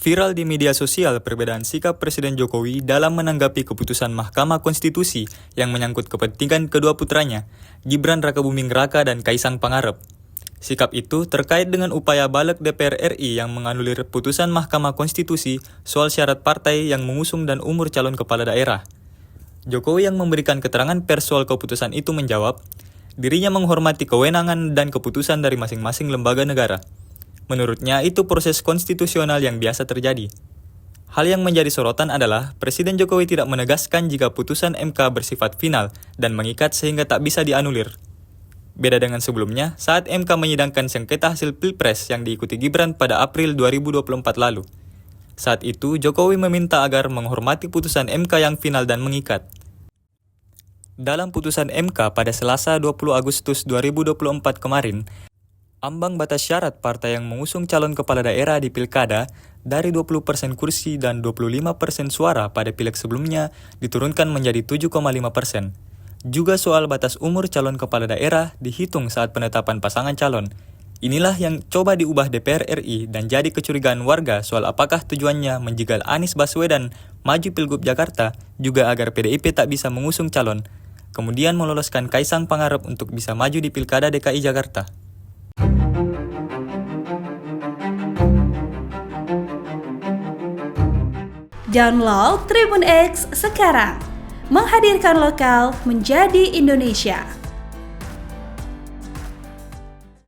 Viral di media sosial perbedaan sikap Presiden Jokowi dalam menanggapi keputusan Mahkamah Konstitusi yang menyangkut kepentingan kedua putranya, Gibran Rakabuming Raka dan Kaisang Pangarep. Sikap itu terkait dengan upaya balik DPR RI yang menganulir putusan Mahkamah Konstitusi soal syarat partai yang mengusung dan umur calon kepala daerah. Jokowi yang memberikan keterangan pers soal keputusan itu menjawab, dirinya menghormati kewenangan dan keputusan dari masing-masing lembaga negara. Menurutnya, itu proses konstitusional yang biasa terjadi. Hal yang menjadi sorotan adalah Presiden Jokowi tidak menegaskan jika putusan MK bersifat final dan mengikat sehingga tak bisa dianulir. Beda dengan sebelumnya, saat MK menyidangkan sengketa hasil Pilpres yang diikuti Gibran pada April 2024 lalu. Saat itu, Jokowi meminta agar menghormati putusan MK yang final dan mengikat. Dalam putusan MK pada Selasa 20 Agustus 2024 kemarin, ambang batas syarat partai yang mengusung calon kepala daerah di pilkada dari 20% kursi dan 25% suara pada pileg sebelumnya diturunkan menjadi 7,5%. Juga soal batas umur calon kepala daerah dihitung saat penetapan pasangan calon. Inilah yang coba diubah DPR RI dan jadi kecurigaan warga soal apakah tujuannya menjegal Anies Baswedan maju Pilgub Jakarta juga agar PDIP tak bisa mengusung calon, kemudian meloloskan Kaisang Pangarep untuk bisa maju di Pilkada DKI Jakarta. Download Tribun X sekarang, menghadirkan lokal menjadi Indonesia.